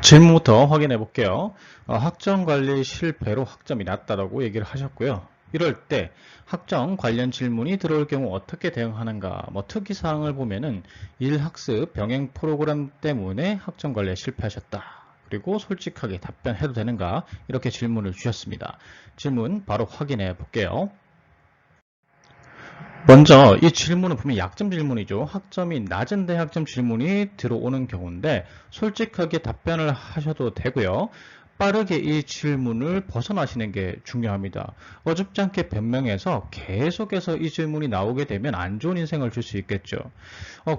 질문부터 확인해 볼게요. 학점 관리 실패로 학점이 낮다라고 얘기를 하셨고요. 이럴 때 학점 관련 질문이 들어올 경우 어떻게 대응하는가? 특이사항을 보면은 일학습 병행 프로그램 때문에 학점 관리에 실패하셨다. 그리고 솔직하게 답변해도 되는가? 이렇게 질문을 주셨습니다. 질문 바로 확인해 볼게요. 먼저 이 질문은 분명히 약점 질문이죠. 학점이 낮은데 학점 질문이 들어오는 경우인데 솔직하게 답변을 하셔도 되고요. 빠르게 이 질문을 벗어나시는 게 중요합니다. 어줍지 않게 변명해서 계속해서 이 질문이 나오게 되면 안 좋은 인생을 줄 수 있겠죠.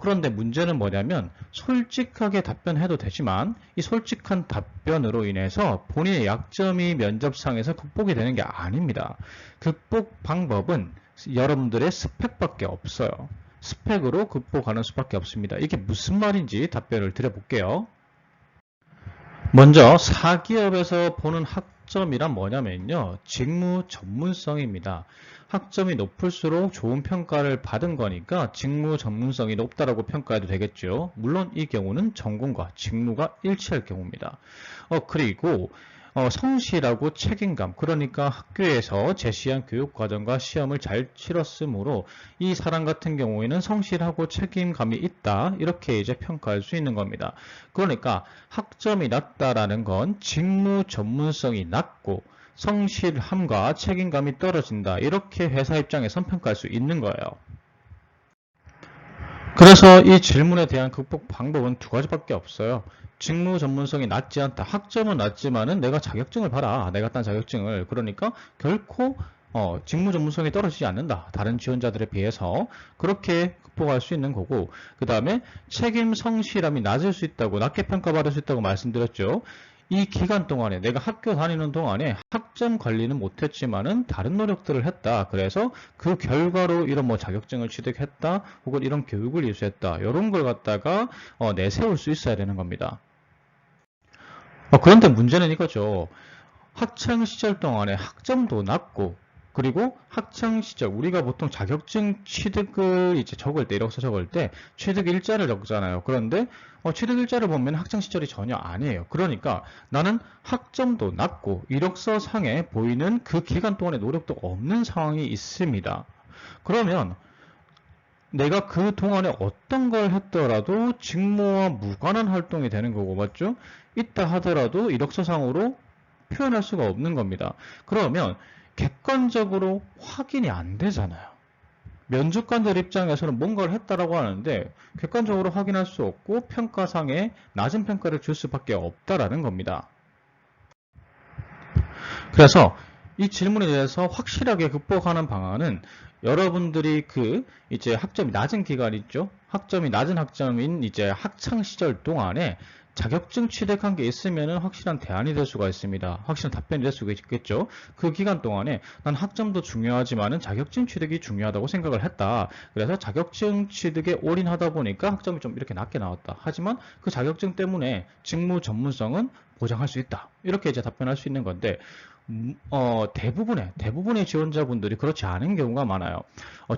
그런데 문제는 뭐냐면 솔직하게 답변해도 되지만 이 솔직한 답변으로 인해서 본인의 약점이 면접상에서 극복이 되는 게 아닙니다. 극복 방법은 여러분들의 스펙밖에 없어요. 스펙으로 극복하는 수밖에 없습니다. 이게 무슨 말인지 답변을 드려볼게요. 먼저 사기업에서 보는 학점이란 뭐냐면요. 직무 전문성입니다. 학점이 높을수록 좋은 평가를 받은 거니까 직무 전문성이 높다라고 평가해도 되겠죠. 물론 이 경우는 전공과 직무가 일치할 경우입니다. 그리고 성실하고 책임감, 그러니까 학교에서 제시한 교육과정과 시험을 잘 치렀으므로 이 사람 같은 경우에는 성실하고 책임감이 있다, 이렇게 이제 평가할 수 있는 겁니다. 그러니까 학점이 낮다라는 건 직무 전문성이 낮고 성실함과 책임감이 떨어진다, 이렇게 회사 입장에선 평가할 수 있는 거예요. 그래서 이 질문에 대한 극복 방법은 두 가지밖에 없어요. 직무 전문성이 낮지 않다. 학점은 낮지만은 내가 자격증을 봐라. 내가 딴 자격증을. 그러니까 결코 직무 전문성이 떨어지지 않는다. 다른 지원자들에 비해서 그렇게 극복할 수 있는 거고, 그 다음에 책임 성실함이 낮을 수 있다고, 낮게 평가받을 수 있다고 말씀드렸죠. 이 기간 동안에 내가 학교 다니는 동안에 학점 관리는 못했지만은 다른 노력들을 했다. 그래서 그 결과로 이런 자격증을 취득했다, 혹은 이런 교육을 이수했다, 이런 걸 갖다가 내세울 수 있어야 되는 겁니다. 그런데 문제는 이거죠. 학창 시절 동안에 학점도 낮고, 그리고 학창 시절 우리가 보통 자격증 취득을 이제 적을 때, 이력서 적을 때 취득 일자를 적잖아요. 그런데 취득 일자를 보면 학창 시절이 전혀 아니에요. 그러니까 나는 학점도 낮고 이력서 상에 보이는 그 기간 동안의 노력도 없는 상황이 있습니다. 그러면 내가 그 동안에 어떤 걸 했더라도 직무와 무관한 활동이 되는 거고, 맞죠? 있다 하더라도 이력서상으로 표현할 수가 없는 겁니다. 그러면 객관적으로 확인이 안 되잖아요. 면접관들 입장에서는 뭔가를 했다라고 하는데 객관적으로 확인할 수 없고 평가상에 낮은 평가를 줄 수밖에 없다라는 겁니다. 그래서 이 질문에 대해서 확실하게 극복하는 방안은, 여러분들이 이제 학점이 낮은 기간 있죠? 학점이 낮은 학점인 이제 학창 시절 동안에 자격증 취득한 게 있으면 확실한 대안이 될 수가 있습니다. 확실한 답변이 될 수가 있겠죠? 그 기간 동안에 난 학점도 중요하지만은 자격증 취득이 중요하다고 생각을 했다. 그래서 자격증 취득에 올인하다 보니까 학점이 좀 이렇게 낮게 나왔다. 하지만 그 자격증 때문에 직무 전문성은 보장할 수 있다. 이렇게 이제 답변할 수 있는 건데, 대부분의 지원자분들이 그렇지 않은 경우가 많아요.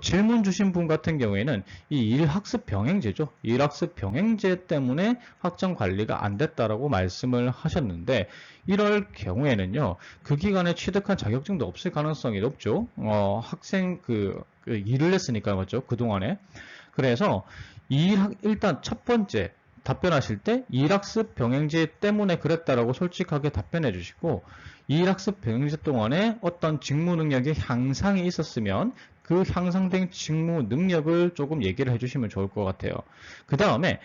질문 주신 분 같은 경우에는 이 일학습 병행제죠. 일학습 병행제 때문에 학점 관리가 안 됐다라고 말씀을 하셨는데, 이럴 경우에는요, 그 기간에 취득한 자격증도 없을 가능성이 높죠. 학생 일을 했으니까, 맞죠? 그동안에. 그래서 일단 첫 번째 답변하실 때 일학습 병행제 때문에 그랬다라고 솔직하게 답변해 주시고, 일학습 병행제 동안에 어떤 직무 능력의 향상이 있었으면 그 향상된 직무 능력을 조금 얘기를 해주시면 좋을 것 같아요. 그 다음에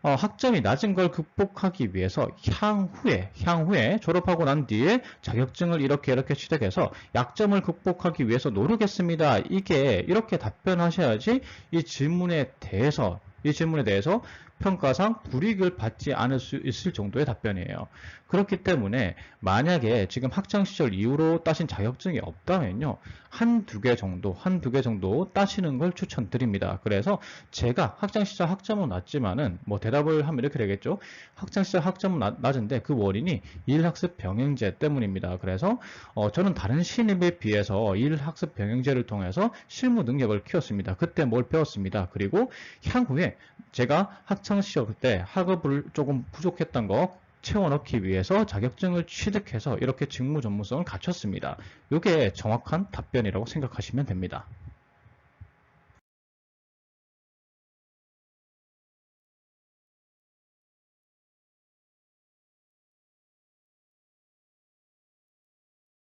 학점이 낮은 걸 극복하기 위해서 향후에 졸업하고 난 뒤에 자격증을 이렇게 취득해서 약점을 극복하기 위해서 노력했습니다. 이렇게 답변하셔야지 이 질문에 대해서 평가상 불이익을 받지 않을 수 있을 정도의 답변이에요. 그렇기 때문에 만약에 지금 학창시절 이후로 따신 자격증이 없다면요, 한두 개 정도 따시는 걸 추천드립니다. 그래서 제가 학창시절 학점은 낮지만은 대답을 하면 이렇게 되겠죠. 학창시절 학점은 낮은데 그 원인이 일학습 병행제 때문입니다. 그래서 저는 다른 신입에 비해서 일학습 병행제를 통해서 실무 능력을 키웠습니다. 그때 뭘 배웠습니다. 그리고 향후에 제가 학창시절 때 학업을 조금 부족했던 거, 채워 넣기 위해서 자격증을 취득해서 이렇게 직무 전문성을 갖췄습니다. 이게 정확한 답변이라고 생각하시면 됩니다.